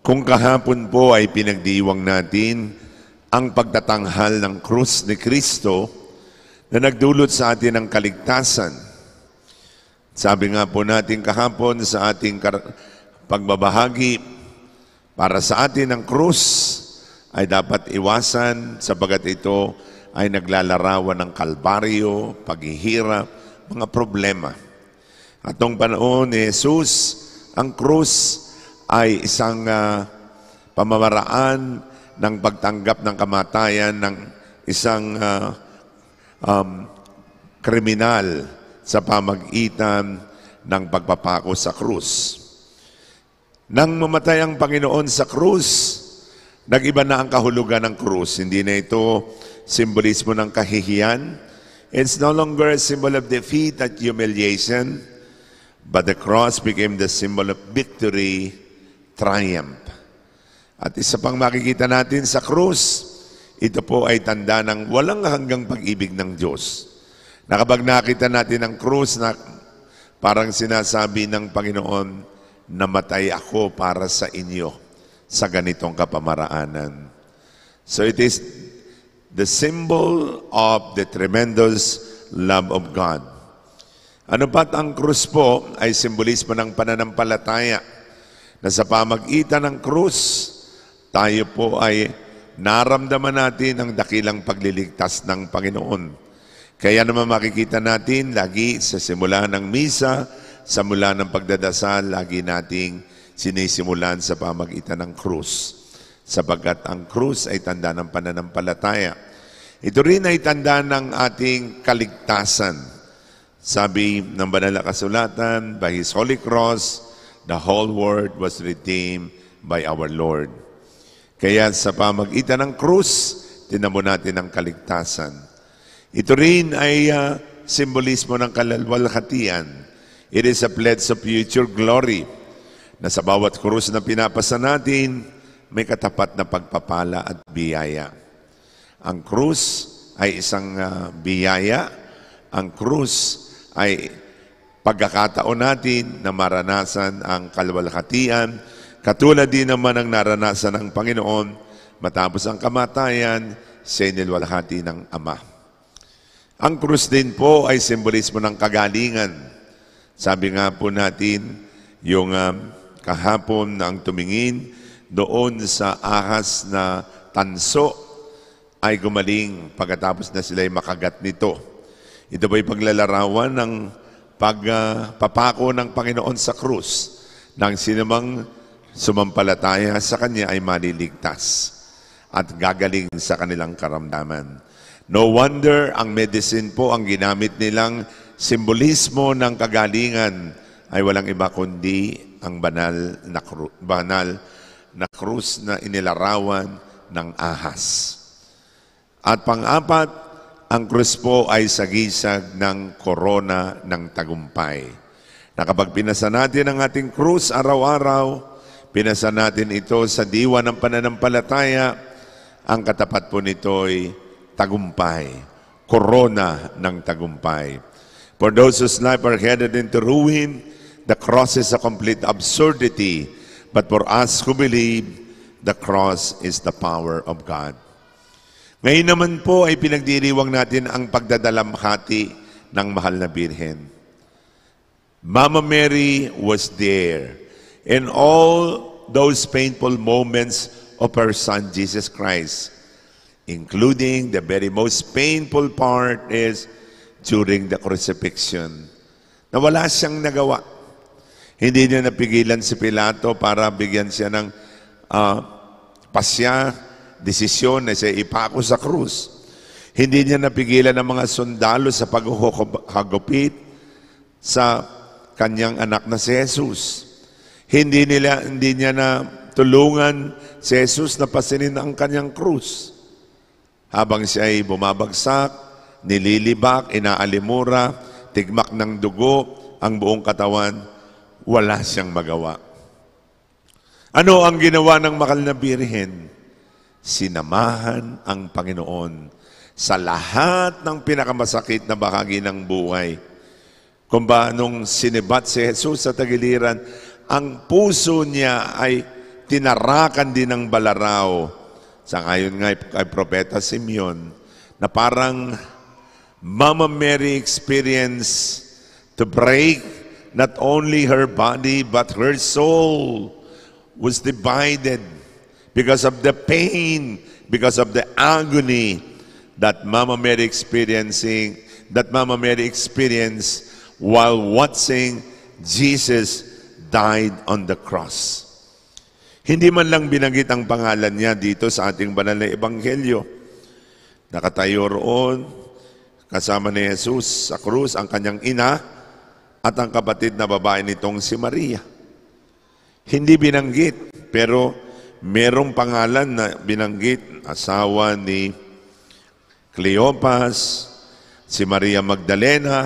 Kung kahapon po ay pinagdiwang natin ang pagtatanghal ng krus ni Kristo na nagdulot sa atin ng kaligtasan. Sabi nga po natin kahapon sa ating pagbabahagi, para sa atin ang krus ay dapat iwasan sapagat ito ay naglalarawan ng kalbaryo, paghihirap, mga problema. At noong panahon ni Jesus, ang krus ay isang pamamaraan ng pagtanggap ng kamatayan ng isang kriminal sa pamagitan ng pagpapako sa krus. Nang mamatay ang Panginoon sa krus, nag-iba na ang kahulugan ng krus. Hindi na ito simbolismo ng kahihiyan. It's no longer a symbol of defeat and humiliation, but the cross became the symbol of victory, triumph. At isa pang makikita natin sa krus, ito po ay tanda ng walang hanggang pag-ibig ng Diyos. Na kapag nakita natin ang krus, na parang sinasabi ng Panginoon, namatay ako para sa inyo sa ganitong kapamaraanan. So it is the symbol of the tremendous love of God. Ano pat ang krus po ay simbolismo ng pananampalataya na sa pamagitan ng krus, tayo po ay naramdaman natin ang dakilang pagliligtas ng Panginoon. Kaya naman makikita natin lagi sa simula ng misa, sa mula ng pagdadasal, lagi nating sinisimulan sa pamagitan ng krus. Sapagkat ang krus ay tanda ng pananampalataya. Ito rin ay tanda ng ating kaligtasan. Sabi ng banal na kasulatan, by His holy cross, the whole world was redeemed by our Lord. Kaya sa pamagitan ng krus, tinamo natin ang kaligtasan. Ito rin ay simbolismo ng kalalwalhatian. It is a pledge of future glory na sa bawat krus na pinapasa natin, may katapat na pagpapala at biyaya. Ang krus ay isang biyaya. Ang krus ay pagkakataon natin na maranasan ang kalwalhatian, katulad din naman ang naranasan ng Panginoon matapos ang kamatayan, siya nilwalhati ng Ama. Ang krus din po ay simbolismo ng kagalingan. Sabi nga po natin, yung kahapon na ang tumingin doon sa ahas na tanso ay gumaling pagkatapos na sila'y makagat nito. Ito ba'y paglalarawan ng pagpapako ng Panginoon sa krus, nang sinumang sumampalataya sa Kanya ay maliligtas at gagaling sa kanilang karamdaman. No wonder ang medicine po, ang ginamit nilang simbolismo ng kagalingan ay walang iba kundi ang banal na krus na inilarawan ng ahas. At pang-apat, ang krus po ay sagisag ng korona ng tagumpay. Na kapag pinasa natin ang ating krus araw-araw, pinasa natin ito sa diwa ng pananampalataya, ang katapat po nito ay tagumpay, korona ng tagumpay. For those whose life are headed into ruin, the cross is a complete absurdity. But for us who believe, the cross is the power of God. Ngayon naman po ay pinagdiriwang natin ang pagdadalamhati ng mahal na Birhen. Mama Mary was there in all those painful moments of her Son, Jesus Christ, including the very most painful part is during the crucifixion, na wala siyang nagawa. Hindi niya napigilan si Pilato para bigyan siya ng pasya, desisyon na siya ipako sa krus. Hindi niya napigilan ng mga sundalo sa paghahagupit sa kanyang anak na si Jesus. Hindi niya na tulungan si Jesus na pasinin ang kanyang krus. Habang siya ay bumabagsak, nililibak, inaalimura, tigmak ng dugo, ang buong katawan, wala siyang magawa. Ano ang ginawa ng mahal na Birhen? Sinamahan ang Panginoon sa lahat ng pinakamasakit na bahagi ng buhay. Kung ba nung sinibat si Jesus sa tagiliran, ang puso niya ay tinarakan din ng balaraw. Sangayon nga kay Propeta Simeon, na parang Mama Mary experienced to break not only her body but her soul was divided because of the pain, because of the agony that Mama Mary experienced while watching Jesus died on the cross. Hindi man lang binanggit ang pangalan niya dito sa ating banal na ebanghelyo. Nakatayo roon, kasama ni Jesus sa krus, ang kanyang ina at ang kapatid na babae nitong si Maria. Hindi binanggit, pero merong pangalan na binanggit, asawa ni Cleopas, si Maria Magdalena,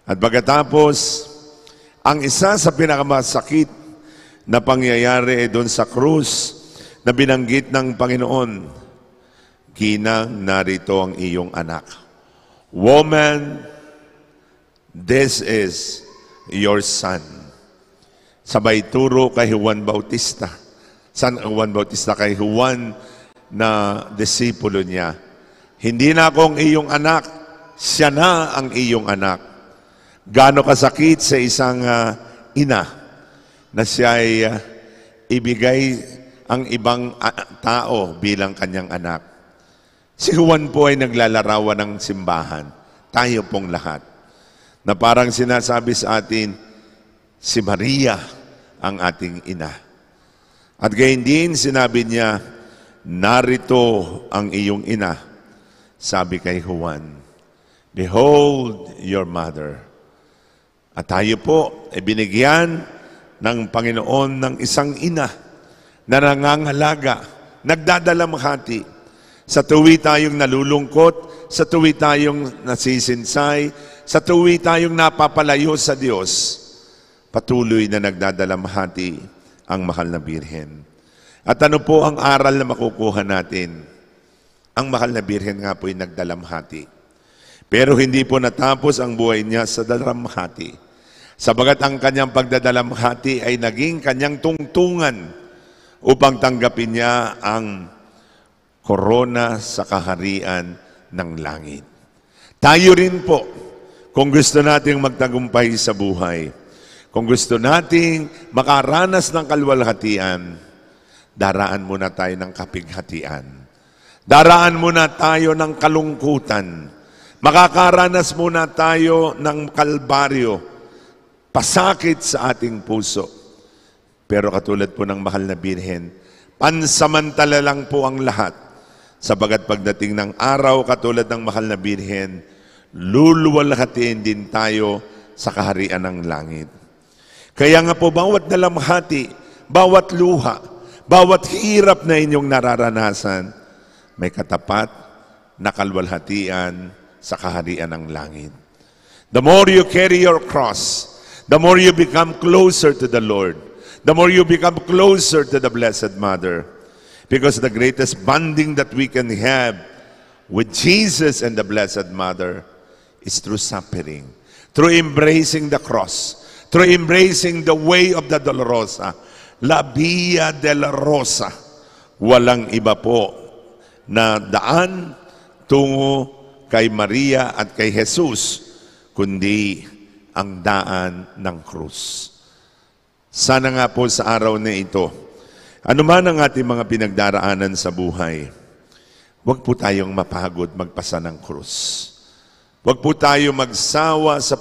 at pagkatapos, ang isa sa pinakamasakit na pangyayari doon sa krus na binanggit ng Panginoon, Ginang, narito ang iyong anak. Woman, this is your son. Sabay turo kay Juan Bautista. San ang Juan Bautista? Kay Juan na disipulo niya. Hindi na ako ang iyong anak, siya na ang iyong anak. Gaano kasakit sa isang ina na siya ay ibigay ang ibang tao bilang kanyang anak. Si Juan po ay naglalarawan ng simbahan. Tayo pong lahat. Na parang sinasabi sa atin, si Maria ang ating ina. At gayon din sinabi niya, narito ang iyong ina. Sabi kay Juan, behold your mother. At tayo po ay binigyan ng Panginoon ng isang ina na nangangalaga, nagdadalamhati. Sa tuwi tayong nalulungkot, sa tuwi tayong nasisinsay, sa tuwi tayong napapalayo sa Diyos, patuloy na nagdadalamhati ang mahal na Birhen. At ano po ang aral na makukuha natin? Ang mahal na Birhen nga po ay nagdalamhati. Pero hindi po natapos ang buhay niya sa dalamhati. Sabagat ang kanyang pagdadalamhati ay naging kanyang tungtungan upang tanggapin niya ang korona sa kaharian ng langit. Tayo rin po, kung gusto nating magtagumpay sa buhay, kung gusto nating makaranas ng kalwalhatian, daraan muna tayo ng kapighatian. Daraan muna tayo ng kalungkutan. Makakaranas muna tayo ng kalbaryo, pasakit sa ating puso. Pero katulad po ng mahal na Birhen, pansamantala lang po ang lahat. Sabagat pagdating ng araw, katulad ng mahal na Birhen, luluwalhatiin din tayo sa kaharian ng langit. Kaya nga po, bawat dalamhati, bawat luha, bawat hirap na inyong nararanasan, may katapat na kalwalhatian sa kaharian ng langit. The more you carry your cross, the more you become closer to the Lord. The more you become closer to the Blessed Mother. Because the greatest bonding that we can have with Jesus and the Blessed Mother is through suffering, through embracing the cross, through embracing the way of the Dolorosa, La Via della Rosa. Walang iba po na daan tungo kay Maria at kay Jesus, kundi ang daan ng krus. Sana nga po sa araw na ito, ano man ang ating mga pinagdaraanan sa buhay, huwag po tayong mapagod magpasa ng krus. Huwag po tayo magsawa sa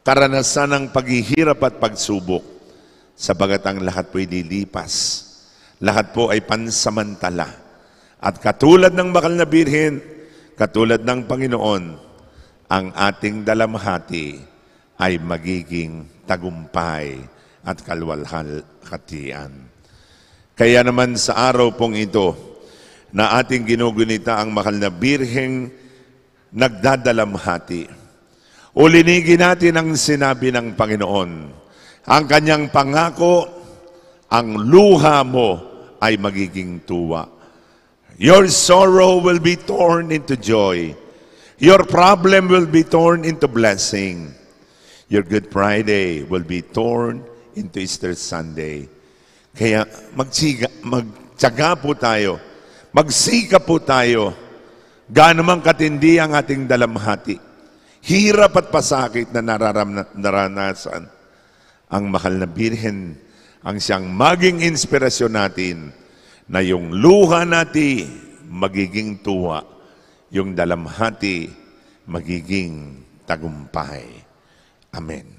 karanasan ng paghihirap at pagsubok, sabagat ang lahat po ay lilipas. Lahat po ay pansamantala. At katulad ng bakal na Birhen, katulad ng Panginoon, ang ating dalamhati ay magiging tagumpay at kalwalhatian. Kaya naman sa araw pong ito, na ating ginugunita ang mahal na Birheng nagdadalamhati. Ulinigin natin ang sinabi ng Panginoon. Ang kanyang pangako, ang luha mo ay magiging tuwa. Your sorrow will be torn into joy. Your problem will be torn into blessing. Your Good Friday will be torn into Easter Sunday. Kaya magtiyaga po tayo, magsika po tayo, gaano man katindi ang ating dalamhati, hirap at pasakit na naranasan, ang mahal na Birhen ang siyang maging inspirasyon natin na yung luha natin magiging tuwa, yung dalamhati magiging tagumpay. Amen.